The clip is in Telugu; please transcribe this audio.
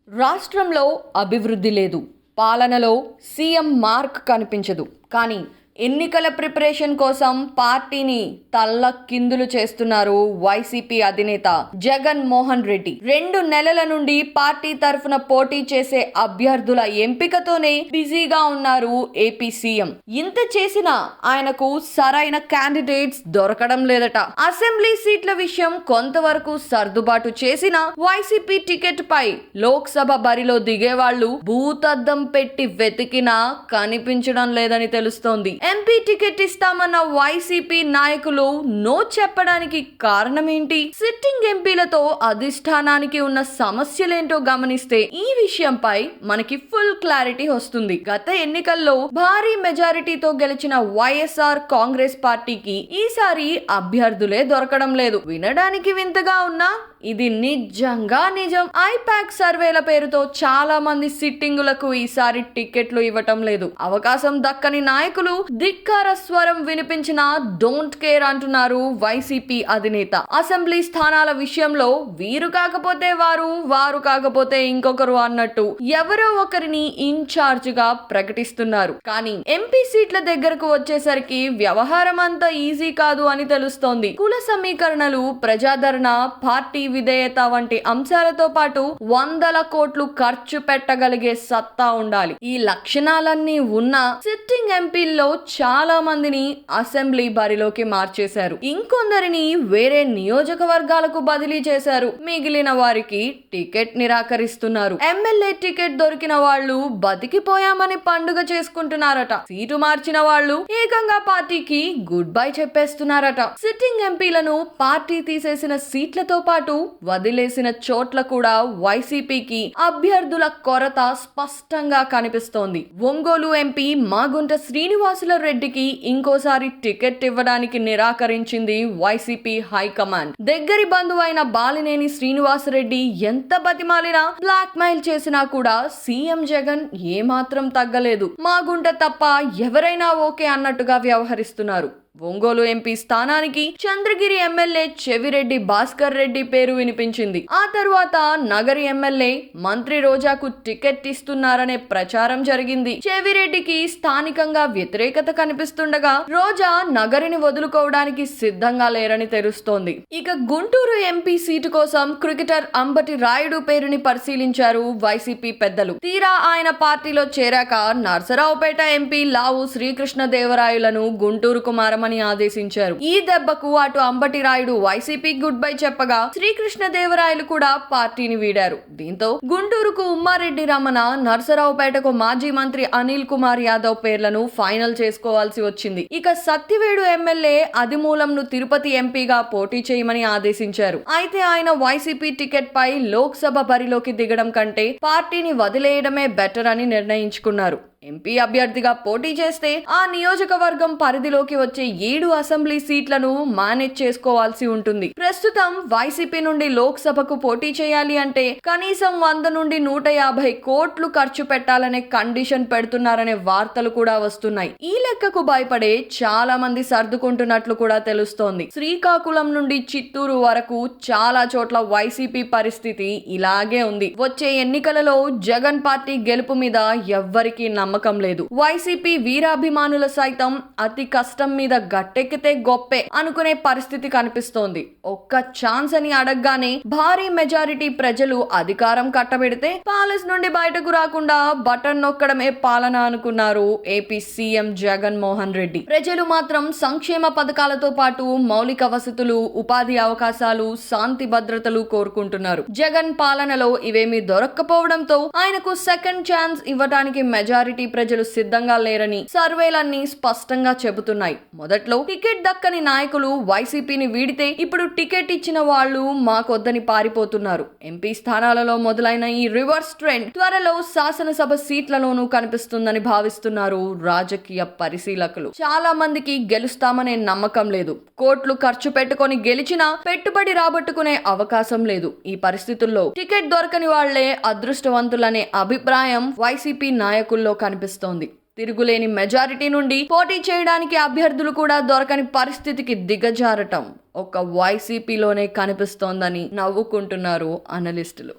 రాష్ట్రంలో అభివృద్ధి లేదు. పాలనలో సీఎం మార్క్ కనిపించదు. కానీ ఎన్నికల ప్రిపరేషన్ కోసం పార్టీని తల్లకిందులు చేస్తున్నారు వైసీపీ అధినేత జగన్ మోహన్ రెడ్డి. 2 నెలల నుండి పార్టీ తరఫున పోటీ చేసే అభ్యర్థుల ఎంపికతోనే బిజీగా ఉన్నారు ఏపీ సీఎం. ఇంత చేసినా ఆయనకు సరైన క్యాండిడేట్స్ దొరకడం లేదట. అసెంబ్లీ సీట్ల విషయం కొంతవరకు సర్దుబాటు చేసిన వైసీపీ టికెట్ పై లోక్సభ బరిలో దిగేవాళ్లు భూతద్దం పెట్టి వెతికినా కనిపించడం లేదని తెలుస్తోంది. ఎంపీ టికెట్ ఇస్తామన్న వైసీపీ నాయకులు నో చెప్పడానికి కారణం ఏంటి? సిట్టింగ్ ఎంపీలతో అధిష్టానానికి ఉన్న సమస్యలేంటో గమనిస్తే ఈ విషయంపై మనకి ఫుల్ క్లారిటీ వస్తుంది. గత ఎన్నికల్లో భారీ మెజారిటీతో గెలిచిన వైఎస్ఆర్ కాంగ్రెస్ పార్టీకి ఈసారి అభ్యర్థులే దొరకడం లేదు. వినడానికి వింతగా ఉన్నా ఇది నిజంగా నిజం. ఐపాక్ సర్వేల పేరుతో చాలా మంది సిట్టింగులకు ఈసారి టికెట్లు ఇవ్వటం లేదు. అవకాశం దక్కని నాయకులు ధిక్కార స్వరం వినిపించిన డోంట్ కేర్ అంటున్నారు వైసీపీ అధినేత. అసెంబ్లీ స్థానాల విషయంలో వీరు కాకపోతే వారు, వారు కాకపోతే ఇంకొకరు అన్నట్టు ఎవరో ఒకరిని ఇన్ఛార్జ్ గా ప్రకటిస్తున్నారు. కానీ ఎంపీ సీట్ల దగ్గరకు వచ్చేసరికి వ్యవహారం అంతా ఈజీ కాదు అని తెలుస్తోంది. కుల సమీకరణలు, ప్రజాదరణ, పార్టీ విధేయత వంటి అంశాలతో పాటు వందల కోట్లు ఖర్చు పెట్టగలిగే సత్తా ఉండాలి. ఈ లక్షణాలన్నీ ఉన్న సిట్టింగ్ ఎంపీల్లో చాలా మందిని అసెంబ్లీ బరిలోకి మార్చేశారు. ఇంకొందరిని వేరే నియోజకవర్గాలకు బదిలీ చేశారు. మిగిలిన వారికి టికెట్ నిరాకరిస్తున్నారు. ఎమ్మెల్యే టికెట్ దొరికిన వాళ్ళు బతికిపోయామని పండుగ చేసుకుంటున్నారట. సీటు మార్చిన వాళ్ళు ఏకంగా పార్టీకి గుడ్ బై చెప్పేస్తున్నారట. సిట్టింగ్ ఎంపీలను పార్టీ తీసేసిన సీట్లతో పాటు వదిలేసిన చోట్ల కూడా వైసీపీకి అభ్యర్థుల కొరత స్పష్టంగా కనిపిస్తోంది. ఒంగోలు ఎంపీ మాగుంట శ్రీనివాసుల రెడ్డికి ఇంకోసారి టికెట్ ఇవ్వడానికి నిరాకరించింది వైసీపీ హైకమాండ్. దగ్గరి బంధువైన బాలినేని శ్రీనివాసరెడ్డి ఎంత బతిమాలినా, బ్లాక్ మెయిల్ చేసినా కూడా సీఎం జగన్ ఏమాత్రం తగ్గలేదు. మాగుంట తప్ప ఎవరైనా ఓకే అన్నట్టుగా వ్యవహరిస్తున్నారు. ఒంగోలు ఎంపీ స్థానానికి చంద్రగిరి ఎమ్మెల్యే చెవిరెడ్డి భాస్కర్ రెడ్డి పేరు వినిపించింది. ఆ తరువాత నగరి ఎమ్మెల్యే మంత్రి రోజాకు టికెట్ ఇస్తున్నారనే ప్రచారం జరిగింది. చెవిరెడ్డికి స్థానికంగా వ్యతిరేకత కనిపిస్తుండగా రోజా నగరిని వదులుకోవడానికి సిద్ధంగా లేరని తెలుస్తోంది. ఇక గుంటూరు ఎంపీ సీటు కోసం క్రికెటర్ అంబటి రాయుడు పేరుని పరిశీలించారు వైసీపీ పెద్దలు. తీరా ఆయన పార్టీలో చేరాక నర్సరావుపేట ఎంపీ లావు శ్రీకృష్ణదేవరాయలను గుంటూరుకు మారమని ఆదేశించారు. ఈ దెబ్బకు అటు Ambati Rayudu YCP good bye చెప్పగా శ్రీకృష్ణదేవరాయలు కూడా పార్టీని వీడారు. దీంతో గుంటూరుకు ఉమ్మారెడ్డి రమణ, నర్సరావుపేటకు మాజీ మంత్రి అనిల్ కుమార్ యాదవ్ పేర్లను ఫైనల్ చేసుకోవాల్సి వచ్చింది. ఇక సత్తివేడు ఎమ్మెల్యే అదిమూలంను తిరుపతి ఎంపీగా పోటీ చేయమని ఆదేశించారు. అయితే ఆయన వైసీపీ టికెట్ పై లోక్సభ బరిలోకి దిగడం కంటే పార్టీని వదిలేయడమే బెటర్ అని నిర్ణయించుకున్నారు. ఎంపీ అభ్యర్థిగా పోటీ చేస్తే ఆ నియోజకవర్గం పరిధిలోకి వచ్చే 7 అసెంబ్లీ సీట్లను మేనేజ్ చేసుకోవాల్సి ఉంటుంది. ప్రస్తుతం వైసీపీ నుండి లోక్సభకు పోటీ చేయాలి అంటే కనీసం 100 నుండి 150 కోట్లు ఖర్చు పెట్టాలనే కండిషన్ పెడుతున్నారనే వార్తలు కూడా వస్తున్నాయి. ఈ లెక్కకు భయపడే చాలా మంది సర్దుకుంటున్నట్లు కూడా తెలుస్తోంది. శ్రీకాకుళం నుండి చిత్తూరు వరకు చాలా చోట్ల వైసీపీ పరిస్థితి ఇలాగే ఉంది. వచ్చే ఎన్నికలలో జగన్ పార్టీ గెలుపు మీద ఎవ్వరికీ నమ్మకం లేదు. వైసీపీ వీరాభిమానుల సైతం అతి కష్టం మీద గట్టెక్కితే గొప్పే అనుకునే పరిస్థితి కనిపిస్తోంది. ఒక్క ఛాన్స్ అని అడగగానే భారీ మెజారిటీ ప్రజలు అధికారం కట్టబెడితే ప్యాలెస్ నుండి బయటకు రాకుండా బటన్ నొక్కడమే పాలన అనుకున్నారు ఏపీ సీఎం జగన్ మోహన్ రెడ్డి. ప్రజలు మాత్రం సంక్షేమ పథకాలతో పాటు మౌలిక వసతులు, ఉపాధి అవకాశాలు, శాంతి భద్రతలు కోరుకుంటున్నారు. జగన్ పాలనలో ఇవేమీ దొరక్కపోవడంతో ఆయనకు సెకండ్ ఛాన్స్ ఇవ్వడానికి మెజారిటీ ప్రజలు సిద్ధంగా లేరని సర్వేలన్నీ స్పష్టంగా చెబుతున్నాయి. మొదట్లో టికెట్ దక్కని నాయకులు వైసీపీని వీడితే ఇప్పుడు టికెట్ ఇచ్చిన వాళ్ళు మాకొద్దని పారిపోతున్నారు. ఎంపీ స్థానాలలో మొదలైన ఈ రివర్స్ ట్రెండ్ త్వరలో శాసనసభ సీట్లలోనూ కనిపిస్తుందని భావిస్తున్నారు రాజకీయ పరిశీలకులు. చాలా మందికి గెలుస్తామనే నమ్మకం లేదు. కోట్లు ఖర్చు పెట్టుకొని గెలిచినా పెట్టుబడి రాబట్టుకునే అవకాశం లేదు. ఈ పరిస్థితుల్లో టికెట్ దొరకని వాళ్లే అదృష్టవంతులనే అభిప్రాయం వైసీపీ నాయకుల్లో కనిపిస్తోంది. తిరుగులేని మెజారిటీ నుండి పోటీ చేయడానికి అభ్యర్థులు కూడా దొరకని పరిస్థితికి దిగజారటం ఒక వైసీపీలోనే కనిపిస్తోందని నవ్వుకుంటున్నారు అనలిస్టులు.